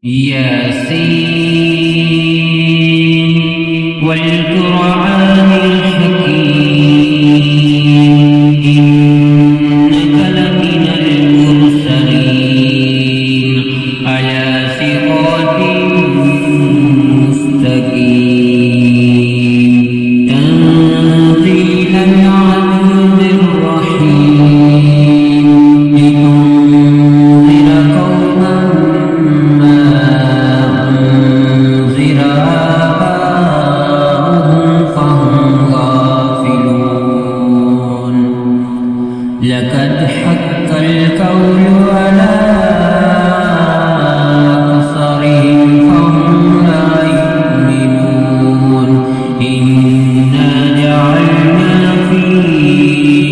ياسين والقرآن الحكيم إنك لمن المرسلين على صراط مستقيم تنزيل العزيز الرحيم لتنذر قوما ما أنذر آباؤهم فهم غافلون لقد حق القول على أكثرهم فهم لا يؤمنون إنا جعلنا في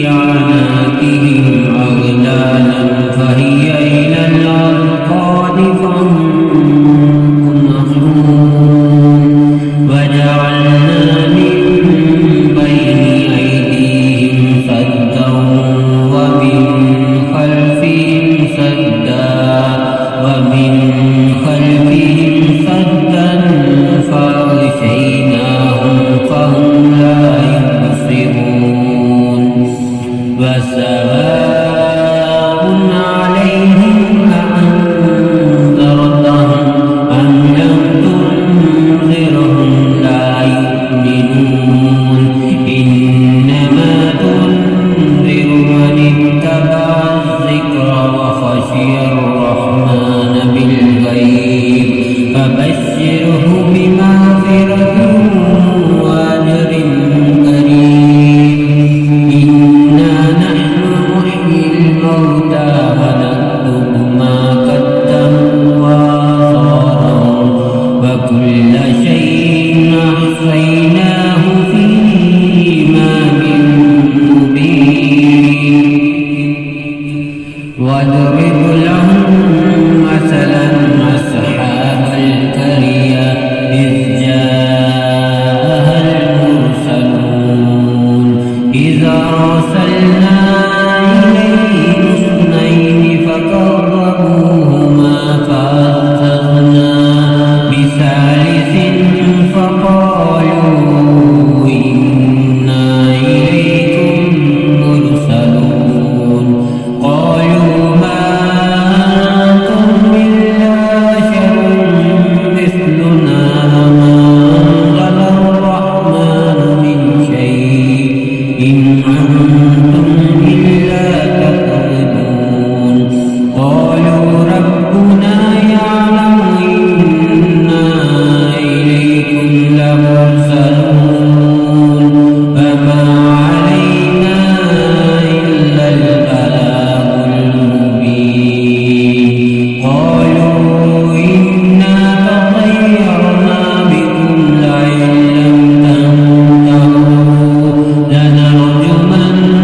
أعناقهم أغلالا فهي إلى الأذقان فهم مقمحون وجعلنا من بين أيديهم سدا ومن خلفهم سدا فأغشيناهم فهم لا يبصرون وسواء عليهم أأنذرتهم أم لم تنذرهم لا يؤمنون إنما تنذر من اتبع الذكر وخشي الرحمن بالغيب فبشره بمغفرة وأجر كريم إنا نحن نحيي الموتى ونكتب ما قدموا وآثارهم وكل شيء أحصيناه في إمام مبين واضرب لهم مثلا أصحاب القرية إذ جاءها المرسلون إذا أرسلنا إليهم اثنين فكذبوهما فعززنا بثالث فقالوا إنا إليكم مرسلون قالوا ما أنتم إلا بشر مثلنا ما أنزل الرحمن من شيء إن أنتم إلا تكذبون قالوا ربنا يعلم إنا إليكم لمرسلون فما علينا إلا البلاغ المبين قالوا إنا تطيرنا بكم لئن لم تنتهوا لنرجمنكم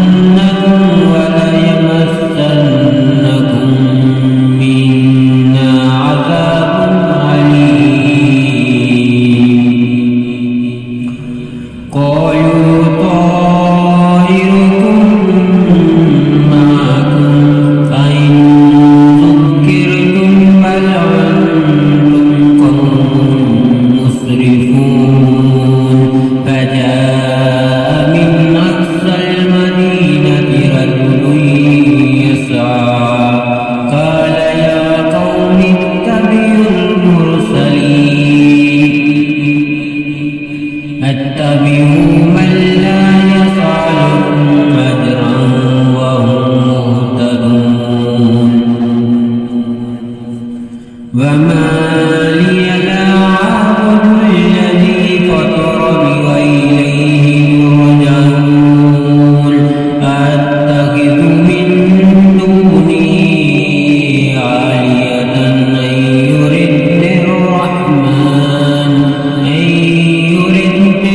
وليمسنكم منا عذاب أليم قالوا طائركم معكم فإن ذكرتم بل أنتم قوم مسرفون فجاء من أقصى المدينة رجل يسعى قال يا قوم اتبعوا اتبعوا من لا يسألكم أجرا وهم مهتدون وما لي لا أعبد الذي فطرني وإليه ترجعون أتخذ من دونه آلهة أن يردني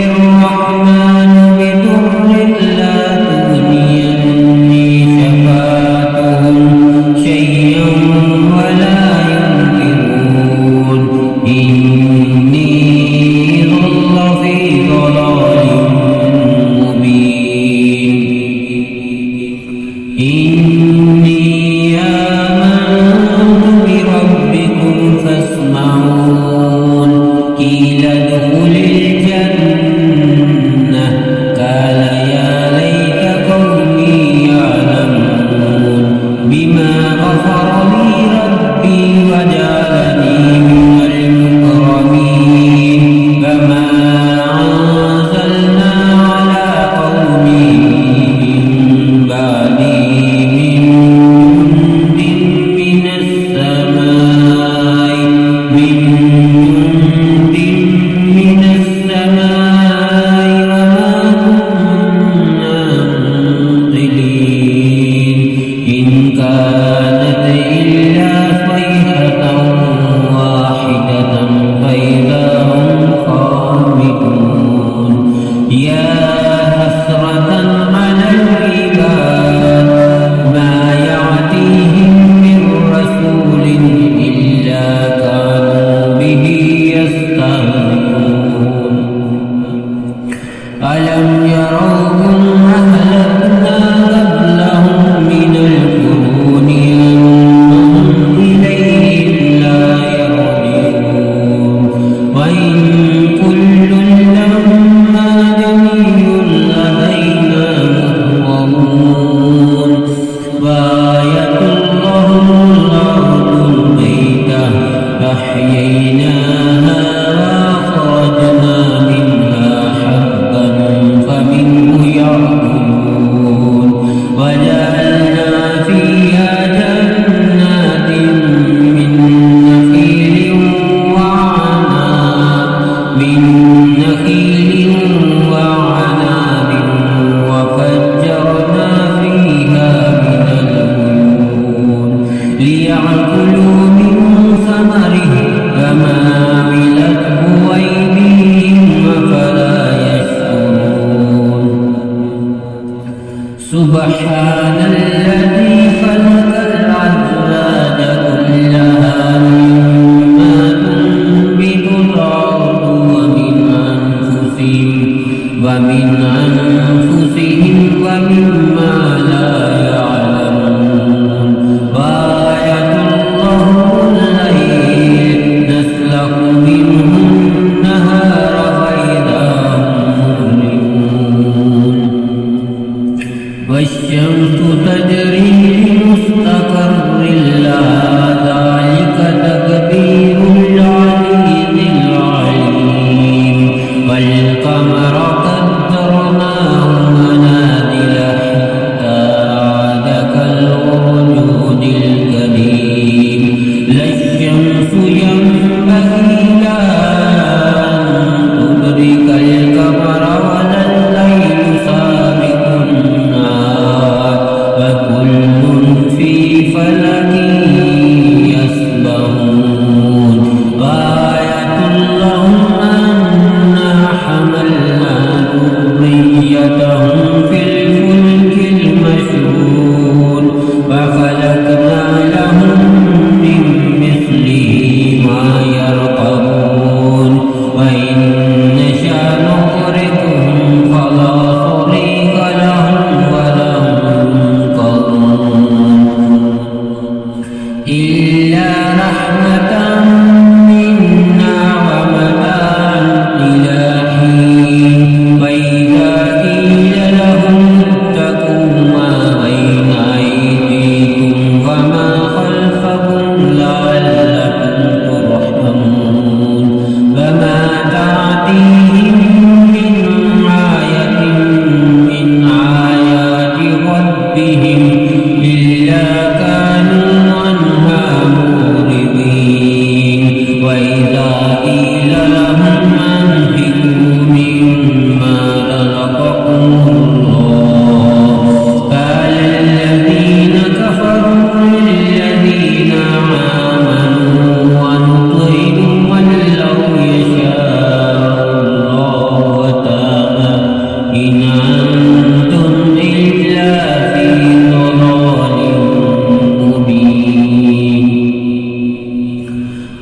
الرحمن بضر لا تغني عني شفاعتهم شيئا ولا ينكرون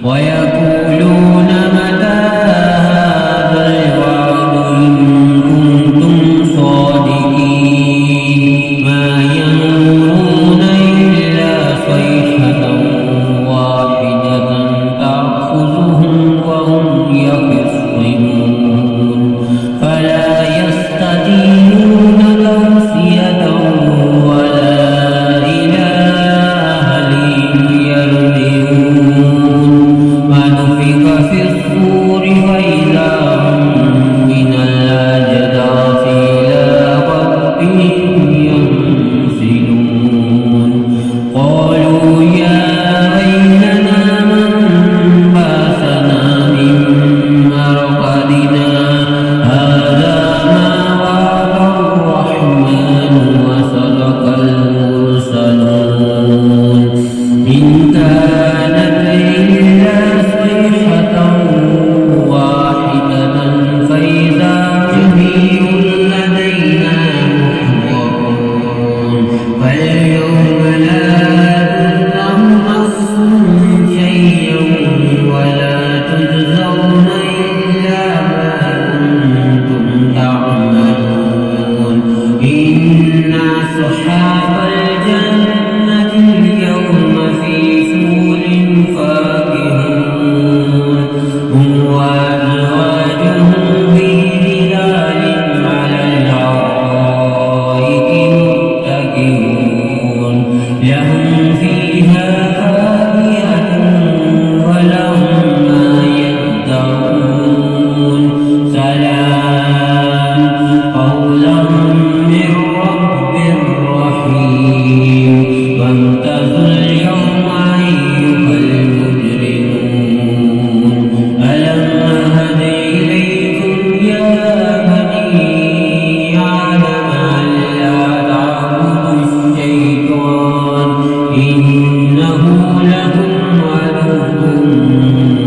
ويقولون متى هذا الوعد إن كنتم صادقين ما ينظرون إلا صيحة واحدة تأخذهم وهم يخصمون فلا يستطيعون توصية ولا إلى أهلهم يرجعون ونفخ في الصور فإذا هم من الأجداث إلى ربهم ينسلون قالوا يا ويلنا من بعثنا من مرقدنا هذا ما وعد الرحمن وصدق المرسلون إن كانت إلا صيحة واحدة فإذا جميع لدينا محضرون فاليوم لا تظلم نفس شيئا ولا تجزون إلا ما كنتم تعملون إن أصحاب الجنة اليوم في شغل فاكهون هم وأزواجهم في ظلال على الأرائك متكئون لهم فيها فاكهة ولهم ما يدعون سلام قولا من رب رحيم وامتازوا اليوم أيها المجرمون ألم أهد إليكم يا بني آدم ألا تعبدوا الشيطان إنه لكم عدو